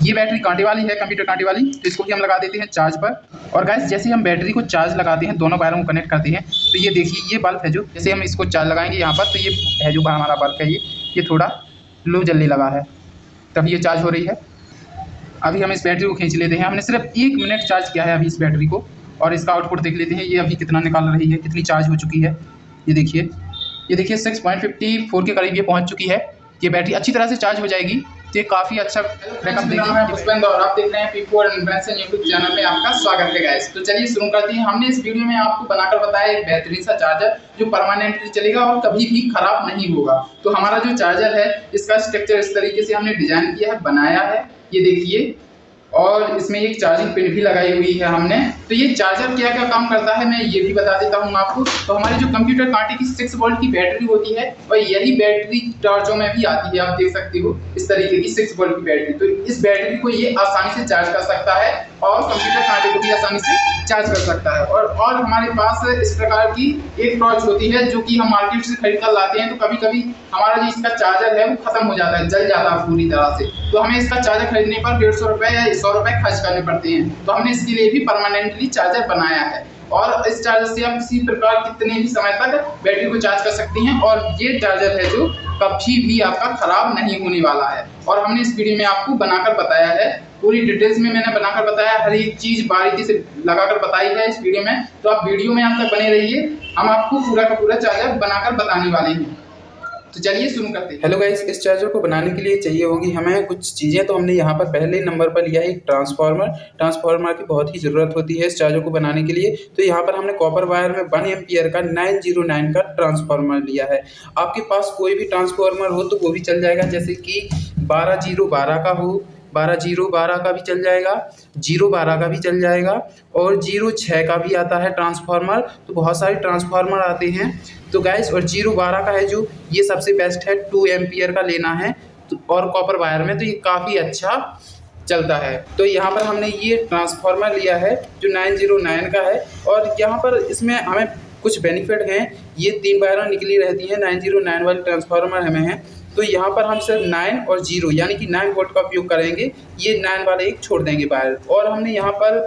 ये बैटरी कांटे वाली है, कंप्यूटर कांटे वाली, तो इसको भी हम लगा देते हैं चार्ज पर। और गाइस जैसे हम बैटरी को चार्ज लगाते हैं, दोनों वायरों को कनेक्ट करते हैं, तो ये देखिए ये बल्ब है जो, जैसे हम इसको चार्ज लगाएंगे यहाँ पर, तो ये है जो हमारा बल्ब है, ये थोड़ा लो जलने लगा है, तब ये चार्ज हो रही है। अभी हम इस बैटरी को खींच लेते हैं। हमने सिर्फ 1 मिनट चार्ज किया है अभी इस बैटरी को, और इसका आउटपुट देख लेते हैं ये अभी कितना निकाल रही है, कितनी चार्ज हो चुकी है। ये देखिए 6.54 के करीब ये पहुंच चुकी है। ये बैटरी अच्छी तरह से चार्ज हो जाएगी तो ये काफ़ी अच्छा बैकअप देगी। पुष्पेंद्र और आप देख रहे हैं P4 इन्वेंशन यूट्यूब चैनल में आपका स्वागत है गाइस। तो चलिए शुरू करते हैं। हमने इस वीडियो में आपको बनाकर बताया एक बेहतरीन सा चार्जर जो परमानेंटली चलेगा और कभी भी खराब नहीं होगा। तो हमारा जो चार्जर है इसका स्ट्रक्चर इस तरीके से हमने डिजाइन किया है, बनाया है, ये देखिए, और इसमें एक चार्जिंग पिन भी लगाई हुई है हमने। तो ये चार्जर क्या क्या काम करता है मैं ये भी बता देता हूँ आपको। तो हमारी जो कंप्यूटर कांटे की 6 वोल्ट की बैटरी होती है और यही बैटरी टॉर्चों में भी आती है, आप देख सकते हो इस तरीके की 6 वोल्ट की बैटरी। तो इस बैटरी को ये आसानी से चार्ज कर सकता है और कंप्यूटर कांटे को भी आसानी से चार्ज कर सकता है। और हमारे पास इस प्रकार की एक टॉर्च होती है जो कि हम मार्केट से खरीद कर लाते हैं। तो कभी कभी हमारा जो इसका चार्जर है वो खत्म हो जाता है, जल जाता है पूरी तरह से, तो हमें इसका चार्जर खरीदने पर 150 रुपये या 100 रुपये खर्च करने पड़ते हैं। तो हमने इसके लिए भी परमानेंटली चार्जर बनाया है और इस चार्जर से आप किसी प्रकार कितने भी समय तक बैटरी को चार्ज कर सकते हैं। और ये चार्जर है जो कभी भी आपका खराब नहीं होने वाला है। और हमने इस वीडियो में आपको बनाकर बताया है, पूरी डिटेल्स में मैंने बनाकर बताया, हर एक चीज बारीकी से लगाकर बताई है इस वीडियो में। तो आप वीडियो में अंत तक बने रहिए, हम आपको पूरा का पूरा चार्जर बनाकर बताने वाले हैं। तो चलिए शुरू करते हैं। हेलो गाइस, इस चार्जर को बनाने के लिए चाहिए होगी हमें कुछ चीज़ें। तो हमने यहाँ पर पहले नंबर पर लिया है एक ट्रांसफार्मर की बहुत ही ज़रूरत होती है इस चार्जर को बनाने के लिए। तो यहाँ पर हमने कॉपर वायर में 1 एम्पियर का 909 का ट्रांसफार्मर लिया है। आपके पास कोई भी ट्रांसफार्मर हो तो वो भी चल जाएगा, जैसे कि 12012 का हो, 12012 का भी चल जाएगा, 012 का भी चल जाएगा, और 06 का भी आता है ट्रांसफार्मर। तो बहुत सारे ट्रांसफार्मर आते हैं। तो गैस और 012 का है जो ये सबसे बेस्ट है, 2 एम्पियर का लेना है। तो और कॉपर वायर में तो ये काफ़ी अच्छा चलता है। तो यहाँ पर हमने ये ट्रांसफार्मर लिया है जो 909 का है। और यहाँ पर इसमें हमें कुछ बेनिफिट हैं, ये 3 वायरें निकली रहती हैं 909 वाली ट्रांसफार्मर हमें है। तो यहाँ पर हम सिर्फ 9 और 0 यानी कि 9 वोल्ट का उपयोग करेंगे, ये 9 वाले एक छोड़ देंगे वायर। और हमने यहाँ पर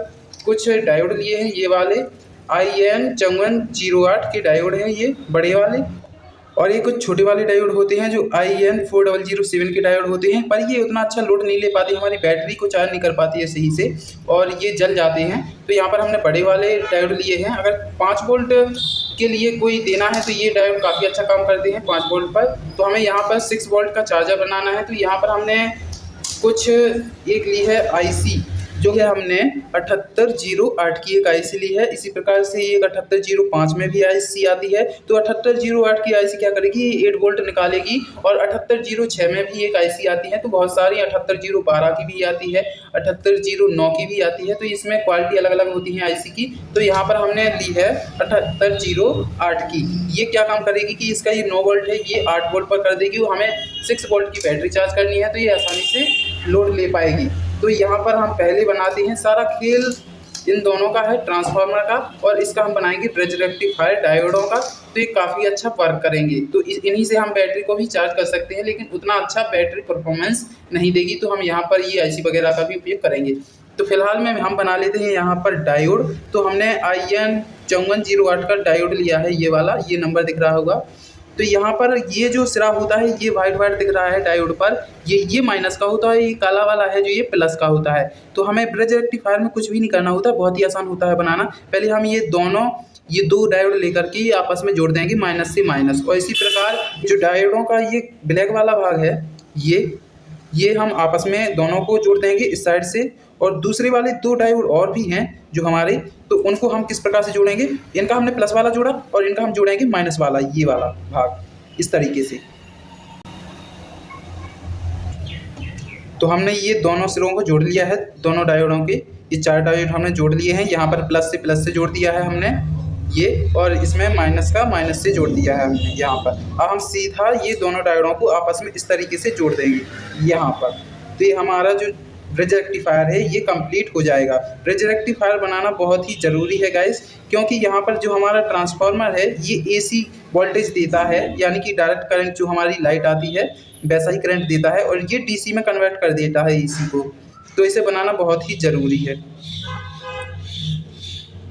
कुछ डायोड लिए हैं, ये वाले IN 5408 के डायोड हैं, ये बड़े वाले। और ये कुछ छोटे वाले डायोड होते हैं जो IN 4007 के डायोड होते हैं, पर ये उतना अच्छा लोड नहीं ले पाते, हमारी बैटरी को चार्ज नहीं कर पाती है सही से और ये जल जाते हैं। तो यहाँ पर हमने बड़े वाले डायोड लिए हैं। अगर 5 वोल्ट के लिए कोई देना है तो ये डायोड काफ़ी अच्छा काम करते हैं 5 वोल्ट पर। तो हमें यहाँ पर 6 वोल्ट का चार्जर बनाना है। तो यहाँ पर हमने कुछ एक ली है IC जो है हमने 7808 की एक IC ली है। इसी प्रकार से एक 7805 में भी IC आती है। तो 7808 की IC क्या करेगी, 8 वोल्ट निकालेगी। और 7806 में भी एक IC आती है। तो बहुत सारी 7812 की भी आती है, 7809 की भी आती है। तो इसमें क्वालिटी अलग अलग होती है IC की। तो यहाँ पर हमने ली है 7808 की। ये क्या काम करेगी कि इसका ये 9 वोल्ट है, ये 8 वोल्ट पर कर देगी। हमें 6 वोल्ट की बैटरी चार्ज करनी है तो ये आसानी से लोड ले पाएगी। तो यहाँ पर हम पहले बनाते हैं, सारा खेल इन दोनों का है, ट्रांसफार्मर का, और इसका हम बनाएंगे ब्रिज रेक्टिफायर डायोडों का। तो ये काफ़ी अच्छा वर्क करेंगे। तो इन्हीं से हम बैटरी को भी चार्ज कर सकते हैं, लेकिन उतना अच्छा बैटरी परफॉर्मेंस नहीं देगी। तो हम यहाँ पर ये IC वगैरह का भी उपयोग करेंगे। तो फिलहाल में हम बना लेते हैं यहाँ पर डायोड। तो हमने IN 5408 का डायोड लिया है, ये वाला, ये नंबर दिख रहा होगा। तो यहाँ पर ये जो सिरा होता है ये वाइट दिख रहा है डायोड पर, ये माइनस का होता है, ये काला वाला है जो ये प्लस का होता है। तो हमें ब्रिज रेक्टिफायर में कुछ भी नहीं करना होता, बहुत ही आसान होता है बनाना। पहले हम ये 2 डायोड लेकर के आपस में जोड़ देंगे माइनस से माइनस। और इसी प्रकार जो डायोडों का ये ब्लैक वाला भाग है ये हम आपस में दोनों को जोड़ देंगे इस साइड से। और दूसरे वाले 2 डायोड और भी हैं जो हमारे, तो उनको हम किस प्रकार से जोड़ेंगे, इनका हमने प्लस वाला जोड़ा और इनका हम जोड़ेंगे माइनस वाला, ये वाला भाग, इस तरीके से। तो हमने ये दोनों सिरों को जोड़ लिया है, दोनों डायोडों के ये 4 डायोड हमने जोड़ लिए हैं। यहाँ पर प्लस से जोड़ दिया है हमने ये, और इसमें माइनस का माइनस से जोड़ दिया है हमने यहाँ पर। अब हम सीधा ये दोनों डायोडों को आपस में इस तरीके से जोड़ देंगे यहाँ पर। तो ये हमारा जो ब्रिज रेक्टिफायर है ये कंप्लीट हो जाएगा। ब्रिज रेक्टिफायर बनाना बहुत ही ज़रूरी है गाइस, क्योंकि यहाँ पर जो हमारा ट्रांसफार्मर है ये AC वोल्टेज देता है, यानी कि डायरेक्ट करंट जो हमारी लाइट आती है वैसा ही करंट देता है, और ये DC में कन्वर्ट कर देता है AC को। तो इसे बनाना बहुत ही ज़रूरी है।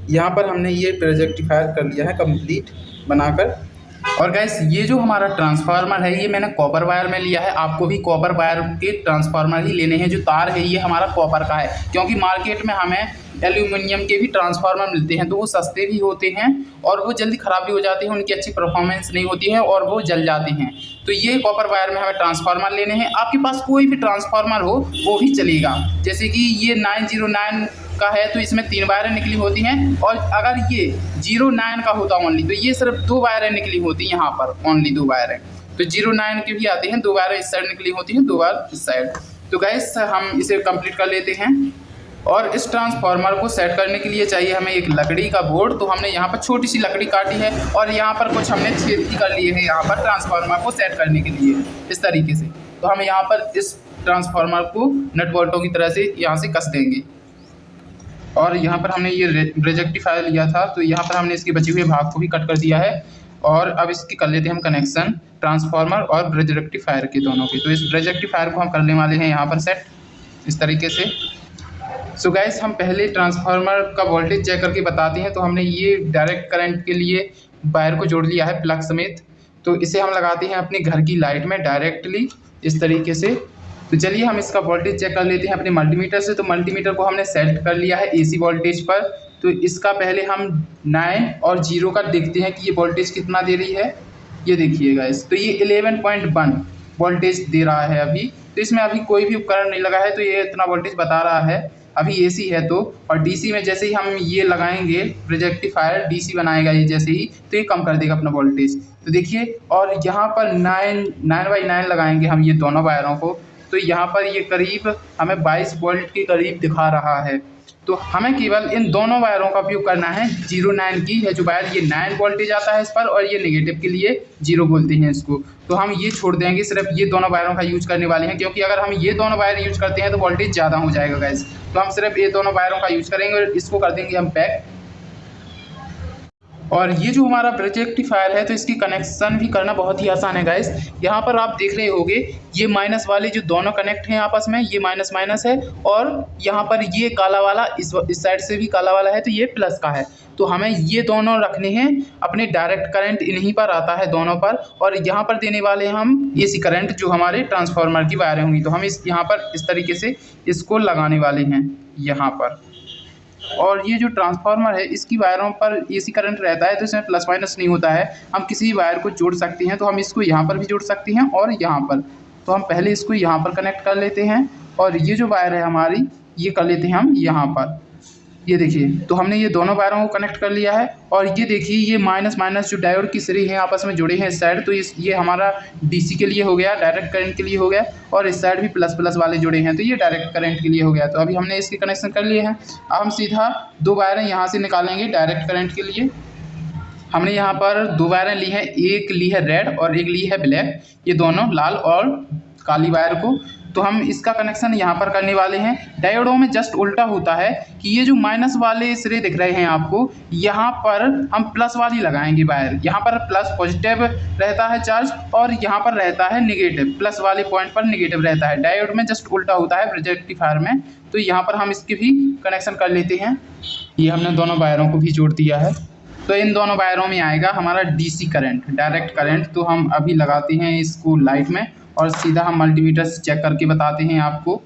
यहाँ पर हमने ये रेक्टिफायर कर लिया है कंप्लीट बनाकर। और गैस ये जो हमारा ट्रांसफार्मर है ये मैंने कॉपर वायर में लिया है। आपको भी कॉपर वायर के ट्रांसफार्मर ही लेने हैं। जो तार है ये हमारा कॉपर का है, क्योंकि मार्केट में हमें एल्यूमिनियम के भी ट्रांसफार्मर मिलते हैं, तो वो सस्ते भी होते हैं और वो जल्दी ख़राब भी हो जाते हैं, उनकी अच्छी परफॉर्मेंस नहीं होती है और वो जल जाते हैं। तो ये कॉपर वायर में हमें ट्रांसफार्मर लेने हैं। आपके पास कोई भी ट्रांसफार्मर हो वो भी चलेगा। जैसे कि ये 909 का है तो इसमें 3 वायरें निकली होती हैं, और अगर ये 09 का होता ओनली तो ये सिर्फ 2 वायरें निकली होती हैं। यहाँ पर ओनली 2 वायरें, तो 09 की भी आती हैं, 2 वायरें इस साइड निकली होती हैं, 2 वायर इस साइड। तो गैस हम इसे कंप्लीट कर लेते हैं। और इस ट्रांसफार्मर को सेट करने के लिए चाहिए हमें एक लकड़ी का बोर्ड। तो हमने यहाँ पर छोटी सी लकड़ी काटी है और यहाँ पर कुछ हमने छेद भी कर लिए हैं यहाँ पर ट्रांसफार्मर को सेट करने के लिए इस तरीके से। तो हम यहाँ पर इस ट्रांसफार्मर को नट बोल्टों की तरह से यहाँ से कस देंगे। और यहाँ पर हमने ये रेक्टिफायर लिया था, तो यहाँ पर हमने इसके बचे हुए भाग को भी कट कर दिया है। और अब इसकी कर लेते हैं हम कनेक्शन ट्रांसफार्मर और ब्रिज रेक्टिफायर के दोनों के। तो इस ब्रिज रेक्टिफायर को हम करने वाले हैं यहाँ पर सेट इस तरीके से। सो गाइस हम पहले ट्रांसफार्मर का वोल्टेज चेक करके बताते हैं। तो हमने ये डायरेक्ट करंट के लिए वायर को जोड़ लिया है प्लग समेत। तो इसे हम लगाते हैं अपने घर की लाइट में डायरेक्टली इस तरीके से। तो चलिए हम इसका वोल्टेज चेक कर लेते हैं अपने मल्टीमीटर से। तो मल्टीमीटर को हमने सेट कर लिया है AC वोल्टेज पर। तो इसका पहले हम 9 और 0 का देखते हैं कि ये वोल्टेज कितना दे रही है। ये देखिएगा तो ये 11.1 वोल्टेज दे रहा है अभी। तो इसमें अभी कोई भी उपकरण नहीं लगा है, तो ये इतना वोल्टेज बता रहा है। अभी AC है तो, और DC में जैसे ही हम ये लगाएंगे रेक्टिफायर DC बनाएगा ये जैसे ही, तो ये कम कर देगा अपना वोल्टेज। तो देखिए, और यहाँ पर 9/9 लगाएंगे हम ये दोनों वायरों को। तो यहाँ पर ये करीब हमें 22 वोल्ट के करीब दिखा रहा है। तो हमें केवल इन दोनों वायरों का उपयोग करना है। 09 की है जो वायर, ये 9 वोल्टेज आता है इस पर, और ये नेगेटिव के लिए 0 बोलते हैं इसको। तो हम ये छोड़ देंगे, सिर्फ ये दोनों वायरों का यूज करने वाले हैं, क्योंकि अगर हम ये दोनों वायर यूज करते हैं तो वोल्टेज ज़्यादा हो जाएगा गैस। तो हम सिर्फ ये दोनों वायरों का यूज करेंगे और इसको कर देंगे हम पैक। और ये जो हमारा ब्रिज रेक्टिफायर है तो इसकी कनेक्शन भी करना बहुत ही आसान है गाइस। यहाँ पर आप देख रहे होंगे ये माइनस वाले जो दोनों कनेक्ट हैं आपस में, ये माइनस माइनस है, और यहाँ पर ये काला वाला इस साइड से भी काला वाला है, तो ये प्लस का है। तो हमें ये दोनों रखने हैं अपने डायरेक्ट करंट इन्हीं पर आता है दोनों पर, और यहाँ पर देने वाले हम AC करंट जो हमारे ट्रांसफार्मर की वायरें होंगी। तो हम इस यहाँ पर इस तरीके से इसको लगाने वाले हैं यहाँ पर। और ये जो ट्रांसफार्मर है इसकी वायरों पर AC करंट रहता है, तो इसमें प्लस माइनस नहीं होता है। हम किसी वायर को जोड़ सकते हैं, तो हम इसको यहाँ पर भी जोड़ सकते हैं और यहाँ पर। तो हम पहले इसको यहाँ पर कनेक्ट कर लेते हैं, और ये जो वायर है हमारी ये कर लेते हैं हम यहाँ पर। ये देखिए, तो हमने ये दोनों वायरों को कनेक्ट कर लिया है। और ये देखिए ये माइनस माइनस जो डायोड की सीरीज है आपस में जुड़े हैं इस साइड। तो ये हमारा DC के लिए हो गया, डायरेक्ट करंट के लिए हो गया, और इस साइड भी प्लस प्लस वाले जुड़े हैं, तो ये डायरेक्ट करंट के लिए हो गया। तो अभी हमने इसके कनेक्शन कर लिए हैं। अब हम सीधा 2 वायरें यहाँ से निकालेंगे डायरेक्ट करंट के लिए। हमने यहाँ पर 2 वायरें ली हैं, एक ली है रेड और एक ली है ब्लैक, ये दोनों लाल और काली वायर को। तो हम इसका कनेक्शन यहाँ पर करने वाले हैं। डायोडों में जस्ट उल्टा होता है कि ये जो माइनस वाले सिरे दिख रहे हैं आपको, यहाँ पर हम प्लस वाली लगाएंगे वायर। यहाँ पर प्लस पॉजिटिव रहता है चार्ज, और यहाँ पर रहता है निगेटिव, प्लस वाले पॉइंट पर निगेटिव रहता है। डायोड में जस्ट उल्टा होता है रेक्टिफायर में। तो यहाँ पर हम इसकी भी कनेक्शन कर लेते हैं। ये हमने दोनों वायरों को भी जोड़ दिया है। तो इन दोनों वायरों में आएगा हमारा DC करंट, डायरेक्ट करंट। तो हम अभी लगाते हैं इसको लाइट में, और सीधा हम मल्टीमीटर से चेक करके बताते हैं आपको।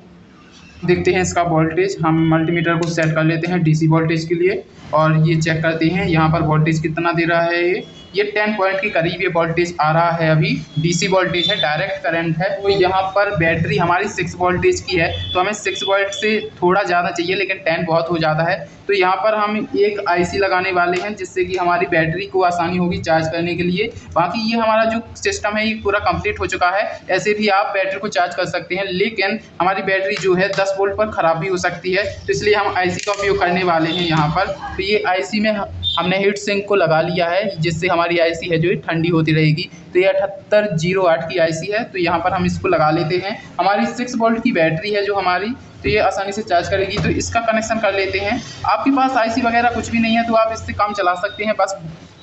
देखते हैं इसका वोल्टेज। हम मल्टीमीटर को सेट कर लेते हैं DC वोल्टेज के लिए, और ये चेक करते हैं यहाँ पर वोल्टेज कितना दे रहा है। ये 10 पॉइंट के करीब ये वोल्टेज आ रहा है। अभी DC वोल्टेज है, डायरेक्ट करंट है। तो यहाँ पर बैटरी हमारी 6 वोल्टेज की है, तो हमें 6 वोल्ट से थोड़ा ज़्यादा चाहिए, लेकिन 10 बहुत हो जाता है। तो यहाँ पर हम एक IC लगाने वाले हैं, जिससे कि हमारी बैटरी को आसानी होगी चार्ज करने के लिए। बाकी ये हमारा जो सिस्टम है ये पूरा कंप्लीट हो चुका है। ऐसे भी आप बैटरी को चार्ज कर सकते हैं, लेकिन हमारी बैटरी जो है 10 वोल्ट पर ख़राब भी हो सकती है, तो इसलिए हम IC का उपयोग करने वाले हैं यहाँ पर। तो ये IC में हमने हीट सिंक को लगा लिया है, जिससे हमारी IC है जो ठंडी होती रहेगी। तो ये 7808 की IC है, तो यहाँ पर हम इसको लगा लेते हैं। हमारी 6 वोल्ट की बैटरी है जो हमारी, तो ये आसानी से चार्ज करेगी। तो इसका कनेक्शन कर लेते हैं। आपके पास IC वगैरह कुछ भी नहीं है तो आप इससे काम चला सकते हैं, बस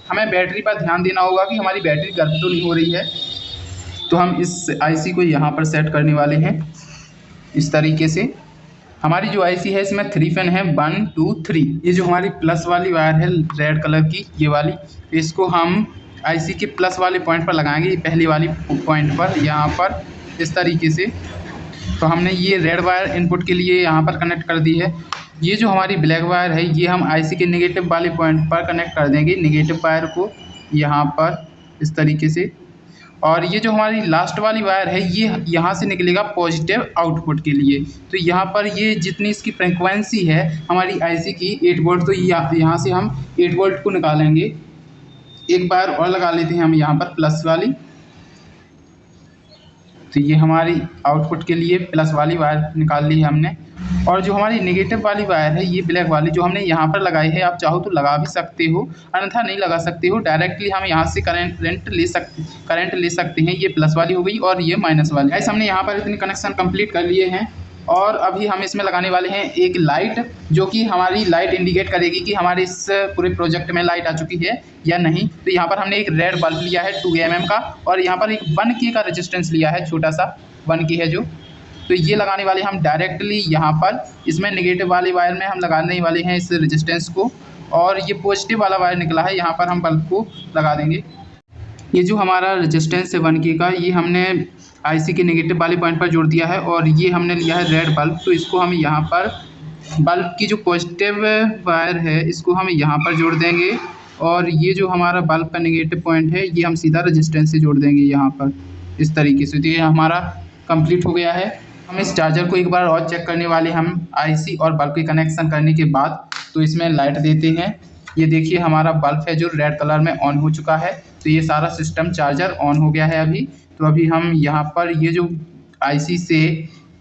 हमें बैटरी पर ध्यान देना होगा कि हमारी बैटरी गर्म तो नहीं हो रही है। तो हम इस IC को यहाँ पर सेट करने वाले हैं इस तरीके से। हमारी जो आईसी है इसमें 3 पिन है 1 2 3। ये जो हमारी प्लस वाली वायर है रेड कलर की ये वाली, इसको हम आईसी के प्लस वाले पॉइंट पर लगाएंगे, पहली वाली पॉइंट पर यहाँ पर इस तरीके से। तो हमने ये रेड वायर इनपुट के लिए यहाँ पर कनेक्ट कर दी है। ये जो हमारी ब्लैक वायर है ये हम आईसी के नेगेटिव वाले पॉइंट पर कनेक्ट कर देंगे, नेगेटिव वायर को यहाँ पर इस तरीके से। और ये जो हमारी लास्ट वाली वायर है ये यहाँ से निकलेगा पॉजिटिव आउटपुट के लिए। तो यहाँ पर ये जितनी इसकी फ्रिक्वेंसी है हमारी आईसी की 8 वोल्ट, तो यहाँ से हम 8 वोल्ट को निकालेंगे। एक वायर और लगा लेते हैं हम यहाँ पर प्लस वाली। तो ये हमारी आउटपुट के लिए प्लस वाली वायर निकाल ली है हमने। और जो हमारी नेगेटिव वाली वायर है ये ब्लैक वाली जो हमने यहाँ पर लगाई है, आप चाहो तो लगा भी सकते हो, अन्यथा नहीं लगा सकते हो। डायरेक्टली हम यहाँ से करंट ले सकते हैं। ये प्लस वाली हो गई और ये माइनस वाली। गाइस हमने यहाँ पर इतनी कनेक्शन कंप्लीट कर लिए हैं और अभी हम इसमें लगाने वाले हैं एक लाइट, जो कि हमारी लाइट इंडिकेट करेगी कि हमारे इस पूरे प्रोजेक्ट में लाइट आ चुकी है या नहीं। तो यहाँ पर हमने एक रेड बल्ब लिया है 2 mm का, और यहाँ पर एक 1K का रेजिस्टेंस लिया है, छोटा सा 1K है जो। तो ये लगाने वाले हम डायरेक्टली यहाँ पर इसमें नेगेटिव वाली वायर में हम लगाने वाले हैं इस रेजिस्टेंस को, और ये पॉजिटिव वाला वायर निकला है यहाँ पर हम बल्ब को लगा देंगे। ये जो हमारा रेजिस्टेंस है 1K का, ये हमने आईसी के नेगेटिव वाले पॉइंट पर जोड़ दिया है, और ये हमने लिया है रेड बल्ब। तो इसको हम यहाँ पर बल्ब की जो पॉजिटिव वायर है इसको हम यहाँ पर जोड़ देंगे, और ये जो हमारा बल्ब का नेगेटिव पॉइंट है ये हम सीधा रेजिस्टेंस से जोड़ देंगे यहाँ पर इस तरीके से। तो ये हमारा कंप्लीट हो गया है। हम इस चार्जर को एक बार और चेक करने वाले हम आईसी और बल्ब के कनेक्शन करने के बाद। तो इसमें लाइट देते हैं। ये देखिए हमारा बल्ब है जो रेड कलर में ऑन हो चुका है। तो ये सारा सिस्टम चार्जर ऑन हो गया है अभी। तो अभी हम यहाँ पर ये जो आईसी से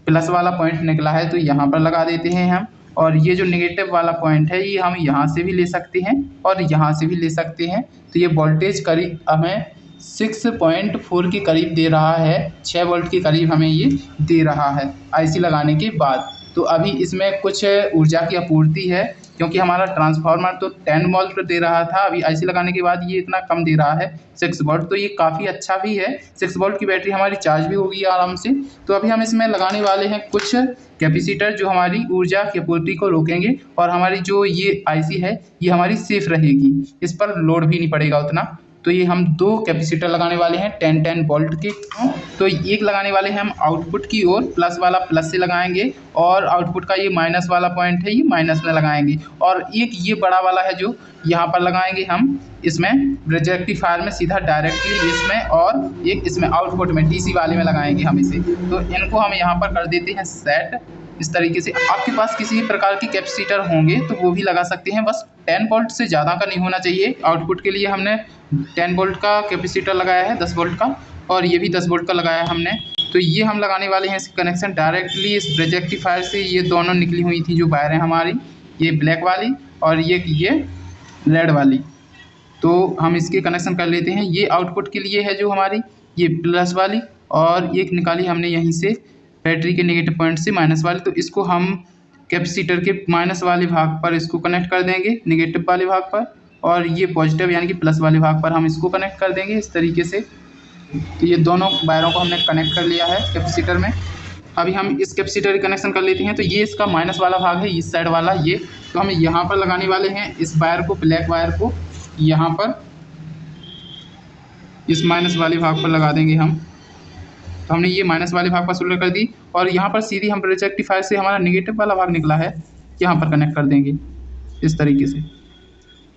प्लस वाला पॉइंट निकला है तो यहाँ पर लगा देते हैं हम, और ये जो नेगेटिव वाला पॉइंट है ये हम यहाँ से भी ले सकते हैं और यहाँ से भी ले सकते हैं। तो ये वोल्टेज करीब हमें 6.4 के करीब दे रहा है, 6 वोल्ट के करीब हमें ये दे रहा है आईसी लगाने के बाद। तो अभी इसमें कुछ ऊर्जा की आपूर्ति है, क्योंकि हमारा ट्रांसफार्मर तो 10 वोल्ट दे रहा था, अभी आईसी लगाने के बाद ये इतना कम दे रहा है 6 वोल्ट। तो ये काफ़ी अच्छा भी है, 6 वोल्ट की बैटरी हमारी चार्ज भी होगी आराम से। तो अभी हम इसमें लगाने वाले हैं कुछ कैपेसिटर जो हमारी ऊर्जा की आपूर्ति को रोकेंगे, और हमारी जो ये आईसी है ये हमारी सेफ रहेगी, इस पर लोड भी नहीं पड़ेगा उतना। तो ये हम 2 कैपेसिटर लगाने वाले हैं 10-10 वोल्ट के। तो एक लगाने वाले हैं हम आउटपुट की ओर, प्लस वाला प्लस से लगाएंगे, और आउटपुट का ये माइनस वाला पॉइंट है ये माइनस में लगाएंगे, और एक ये बड़ा वाला है जो यहाँ पर लगाएंगे हम इसमें रेक्टिफायर में सीधा डायरेक्टली इसमें, और एक इसमें आउटपुट में डीसी वाले में लगाएंगे हम इसे। तो इनको हम यहाँ पर कर देते हैं सेट इस तरीके से। आपके पास किसी प्रकार के कैपेसिटर होंगे तो वो भी लगा सकते हैं, बस 10 वोल्ट से ज़्यादा का नहीं होना चाहिए। आउटपुट के लिए हमने 10 वोल्ट का कैपेसिटर लगाया है, 10 वोल्ट का, और ये भी 10 वोल्ट का लगाया है हमने। तो ये हम लगाने वाले हैं इसका कनेक्शन डायरेक्टली इस रेक्टिफायर से। ये दोनों निकली हुई थी जो वायर है हमारी, ये ब्लैक वाली और ये रेड वाली। तो हम इसके कनेक्शन कर लेते हैं। ये आउटपुट के लिए है जो हमारी ये प्लस वाली, और एक निकाली हमने यहीं से बैटरी के नेगेटिव पॉइंट से माइनस वाली। तो इसको हम कैपेसिटर के माइनस वाले भाग पर इसको कनेक्ट कर देंगे, नेगेटिव वाले भाग पर, और ये पॉजिटिव यानी कि प्लस वाले भाग पर हम इसको कनेक्ट कर देंगे इस तरीके से। तो ये दोनों वायरों को हमने कनेक्ट कर लिया है कैपेसिटर में। अभी हम इस कैपेसिटर कनेक्शन कर लेते हैं। तो ये इसका माइनस वाला भाग है, इस साइड वाला ये। तो हम यहाँ पर लगाने वाले हैं इस वायर को, ब्लैक वायर को यहाँ पर इस माइनस वाले भाग पर लगा देंगे हम। तो हमने ये माइनस वाले भाग पर सोल्डर कर दी, और यहाँ पर सीधी हम रेक्टिफायर से हमारा नेगेटिव वाला भाग निकला है यहाँ पर कनेक्ट कर देंगे इस तरीके से।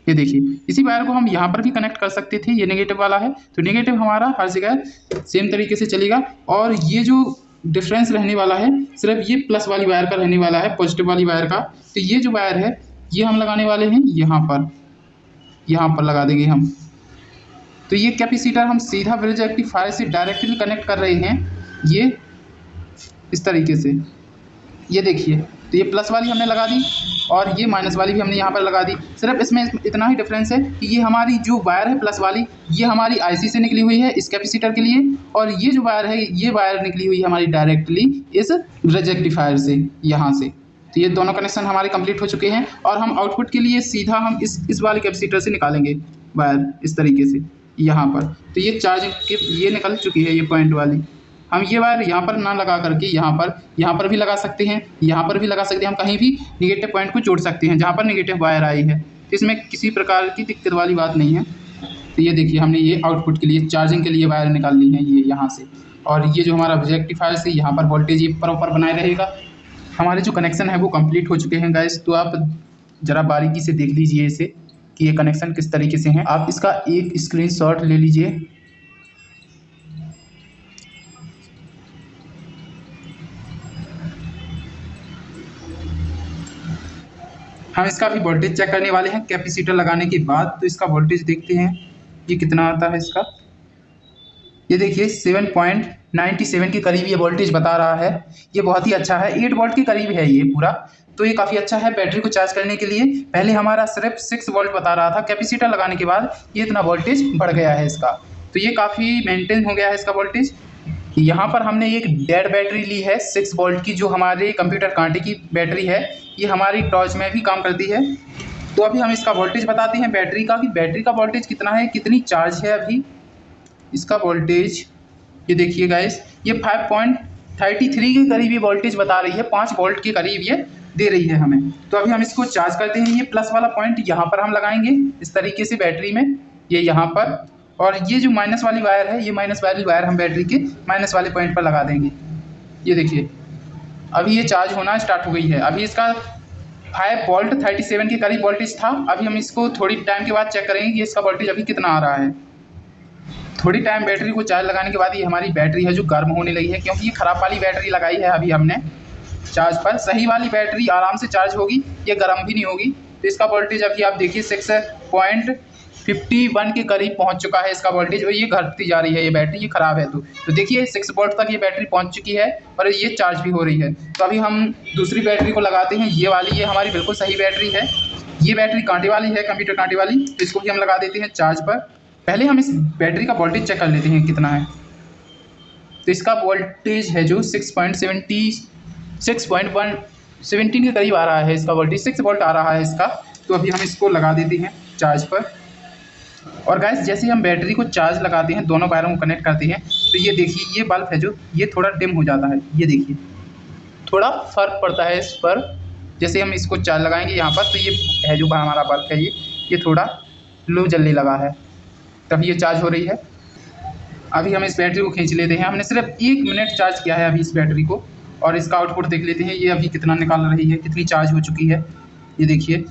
ये देखिए इसी वायर को हम यहाँ पर भी कनेक्ट कर सकते थे, ये नेगेटिव वाला है। तो नेगेटिव हमारा हर जगह सेम तरीके से चलेगा, और ये जो डिफरेंस रहने वाला है सिर्फ ये प्लस वाली वायर का रहने वाला है, पॉजिटिव वाली वायर का। तो ये जो वायर है ये हम लगाने वाले हैं यहाँ पर लगा देंगे हम। तो ये कैपेसिटर हम सीधा रेक्टिफायर से डायरेक्टली कनेक्ट कर रहे हैं, ये इस तरीके से। ये देखिए तो ये प्लस वाली हमने लगा दी, और ये माइनस वाली भी हमने यहाँ पर लगा दी। सिर्फ इसमें इतना ही डिफरेंस है कि ये हमारी जो वायर है प्लस वाली ये हमारी आईसी से निकली हुई है इस कैपेसिटर के लिए, और ये जो वायर है ये वायर निकली हुई है हमारी डायरेक्टली इस रेक्टिफायर से यहाँ से। तो ये दोनों कनेक्शन हमारे कंप्लीट हो चुके हैं, और हम आउटपुट के लिए सीधा हम इस वाले कैपेसिटर से निकालेंगे वायर इस तरीके से यहाँ पर। तो ये चार्ज ये निकल चुकी है ये पॉइंट वाली, हम ये वायर यहाँ पर ना लगा करके यहाँ पर भी लगा सकते हैं, यहाँ पर भी लगा सकते हैं। हम कहीं भी निगेटिव पॉइंट को जोड़ सकते हैं जहाँ पर निगेटिव वायर आई है। तो इसमें किसी प्रकार की दिक्कत वाली बात नहीं है। तो ये देखिए हमने ये आउटपुट के लिए चार्जिंग के लिए वायर निकाल ली है ये यहाँ से, और ये जो हमारा रेक्टिफायर से यहाँ पर वोल्टेज ये प्रॉपर बनाए रहेगा। हमारे जो कनेक्शन है वो कंप्लीट हो चुके हैं गाइस। तो आप ज़रा बारीकी से देख लीजिए इसे कि ये कनेक्शन किस तरीके से हैं। आप इसका एक स्क्रीनशॉट ले लीजिए। हम इसका भी वोल्टेज चेक करने वाले हैं कैपेसिटर लगाने के बाद। तो इसका वोल्टेज देखते हैं ये कितना आता है इसका। ये देखिए 7.97 के करीब ये वोल्टेज बता रहा है। ये बहुत ही अच्छा है, 8 वोल्ट के करीब है ये पूरा। तो ये काफ़ी अच्छा है बैटरी को चार्ज करने के लिए। पहले हमारा सिर्फ 6 वोल्ट बता रहा था, कैपेसिटर लगाने के बाद ये इतना वोल्टेज बढ़ गया है इसका। तो ये काफ़ी मेंटेन हो गया है इसका वोल्टेज। यहाँ पर हमने एक डेड बैटरी ली है 6 वोल्ट की, जो हमारे कंप्यूटर कांटे की बैटरी है। ये हमारी टॉर्च में भी काम करती है। तो अभी हम इसका वोल्टेज बताते हैं बैटरी का, कि बैटरी का वोल्टेज कितना है, कितनी चार्ज है अभी इसका वोल्टेज। ये देखिए गाइस, ये 5.33 के करीब ये वोल्टेज बता रही है, 5 वोल्ट के करीब ये दे रही है हमें। तो अभी हम इसको चार्ज करते हैं। ये प्लस वाला पॉइंट यहाँ पर हम लगाएंगे इस तरीके से बैटरी में, ये यहाँ पर, और ये जो माइनस वाली वायर है, ये माइनस वाली वायर हम बैटरी के माइनस वाले पॉइंट पर लगा देंगे। ये देखिए अभी ये चार्ज होना स्टार्ट हो गई है। अभी इसका 5.37 के करीब वोल्टेज था। अभी हम इसको थोड़ी टाइम के बाद चेक करेंगे कि इसका वोल्टेज अभी कितना आ रहा है। थोड़ी टाइम बैटरी को चार्ज लगाने के बाद ये हमारी बैटरी है जो गर्म होने लगी है, क्योंकि ये ख़राब वाली बैटरी लगाई है अभी हमने चार्ज पर। सही वाली बैटरी आराम से चार्ज होगी, ये गर्म भी नहीं होगी। तो इसका वोल्टेज अभी आप देखिए 6.51 के करीब पहुंच चुका है इसका वोल्टेज, और ये घटती जा रही है ये बैटरी, ये ख़राब है। तो देखिए 6 वोल्ट तक ये बैटरी पहुंच चुकी है और ये चार्ज भी हो रही है। तो अभी हम दूसरी बैटरी को लगाते हैं, ये वाली, ये हमारी बिल्कुल सही बैटरी है। ये बैटरी कांटे वाली है, कंप्यूटर कांटे वाली। तो इसको भी हम लगा देते हैं चार्ज पर। पहले हम इस बैटरी का वोल्टेज चेक कर लेते हैं कितना है। तो इसका वोल्टेज है जो 6.17 के करीब आ रहा है इसका वोल्टेज, 6 वोल्ट आ रहा है इसका। तो अभी हम इसको लगा देते हैं चार्ज पर। और गाइस जैसे हम बैटरी को चार्ज लगाते हैं, दोनों वायरों को कनेक्ट करते हैं, तो ये देखिए ये बल्ब है जो ये थोड़ा डिम हो जाता है। ये देखिए थोड़ा फर्क पड़ता है इस पर। जैसे हम इसको चार्ज लगाएंगे यहाँ पर, तो ये है जो हमारा बल्ब है ये थोड़ा लो जलने लगा है, तभी ये चार्ज हो रही है। अभी हम इस बैटरी को खींच लेते हैं। हमने सिर्फ 1 मिनट चार्ज किया है अभी इस बैटरी को, और इसका आउटपुट देख लेते हैं ये अभी कितना निकाल रही है, कितनी चार्ज हो चुकी है। ये देखिए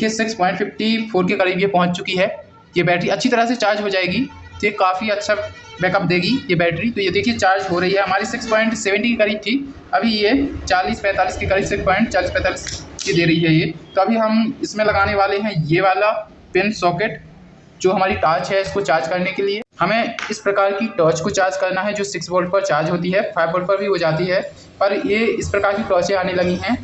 6.54 के करीब ये पहुंच चुकी है। ये बैटरी अच्छी तरह से चार्ज हो जाएगी तो ये काफ़ी अच्छा बैकअप देगी ये बैटरी। तो ये देखिए चार्ज हो रही है, हमारी 6.70 के करीब थी, अभी ये 40-45 के करीब 6.40-45 ये दे रही है ये। तो अभी हम इसमें लगाने वाले हैं ये वाला पिन सॉकेट, जो हमारी टॉर्च है इसको चार्ज करने के लिए। हमें इस प्रकार की टॉर्च को चार्ज करना है जो 6 वोल्ट पर चार्ज होती है, 5 वोल्ट पर भी हो जाती है, पर ये इस प्रकार की टॉर्चें आने लगी हैं।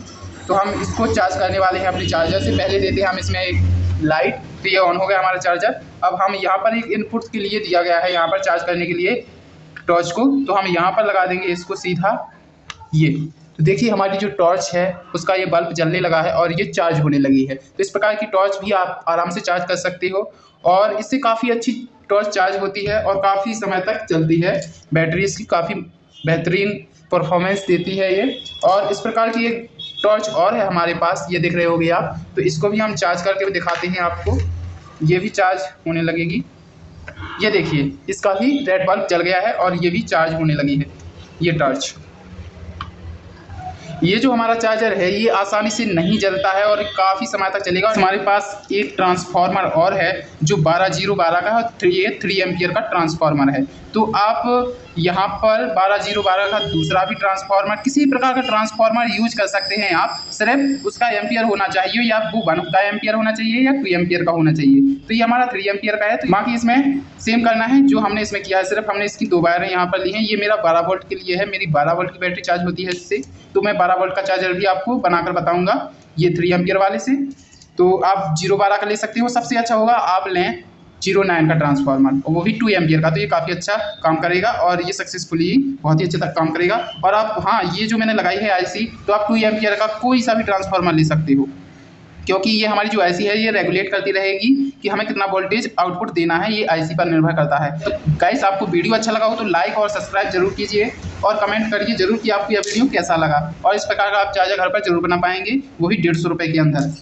तो हम इसको चार्ज करने वाले हैं अपने चार्जर से। पहले देते हैं हम इसमें एक लाइट, तो ये ऑन हो गया हमारा चार्जर। अब हम यहाँ पर एक इनपुट के लिए दिया गया है यहाँ पर चार्ज करने के लिए टॉर्च को, तो हम यहाँ पर लगा देंगे इसको सीधा ये। तो देखिए हमारी जो टॉर्च है उसका ये बल्ब जलने लगा है और ये चार्ज होने लगी है। तो इस प्रकार की टॉर्च भी आप आराम से चार्ज कर सकते हो, और इससे काफ़ी अच्छी टॉर्च चार्ज होती है और काफ़ी समय तक चलती है। बैटरी इसकी काफ़ी बेहतरीन परफॉर्मेंस देती है ये। और इस प्रकार की एक टॉर्च और है हमारे पास, ये देख रहे होगे आप। तो इसको भी हम चार्ज करके भी दिखाते हैं आपको, ये भी चार्ज होने लगेगी। ये देखिए इसका भी रेड बल्ब जल गया है और ये भी चार्ज होने लगी है ये टॉर्च। ये जो हमारा चार्जर है ये आसानी से नहीं जलता है और काफ़ी समय तक चलेगा। और हमारे पास एक ट्रांसफार्मर और है जो 12012 का है, 3 एम्पियर का ट्रांसफार्मर है। तो आप यहाँ पर 12012 का दूसरा भी ट्रांसफार्मर, किसी प्रकार का ट्रांसफार्मर यूज कर सकते हैं आप। सिर्फ उसका एम्पियर होना चाहिए, या वो 1 का एम्पियर होना चाहिए या 2 एम्पियर का होना चाहिए। तो ये हमारा 3 एम्पियर का है। तो बाकी इसमें सेम करना है जो हमने इसमें किया है, सिर्फ हमने इसकी 2 वायरें यहाँ पर ली हैं। ये मेरा 12 वोल्ट के लिए है, मेरी 12 वोल्ट की बैटरी चार्ज होती है इससे। तो मैं 12 वोल्ट का चार्जर भी आपको बनाकर बताऊँगा ये 3 एम्पियर वाले से। तो आप 012 का ले सकते हो, सबसे अच्छा होगा आप लें 09 का ट्रांसफार्मर, और वो भी 2 एम्पियर का। तो ये काफ़ी अच्छा काम करेगा और ये सक्सेसफुली बहुत ही अच्छे तक काम करेगा। और आप, हाँ, ये जो मैंने लगाई है आईसी, तो आप 2 एम्पियर का कोई सा भी ट्रांसफार्मर ले सकते हो। क्योंकि ये हमारी जो आईसी है ये रेगुलेट करती रहेगी कि हमें कितना वोल्टेज आउटपुट देना है, ये आईसी पर निर्भर करता है। तो गाइस आपको वीडियो अच्छा लगा हो तो लाइक और सब्सक्राइब जरूर कीजिए और कमेंट करिए जरूर कि आपको यह वीडियो कैसा लगा। और इस प्रकार का आप चार्जर घर पर जरूर बना पाएंगे, वो भी 150 रुपये के अंदर।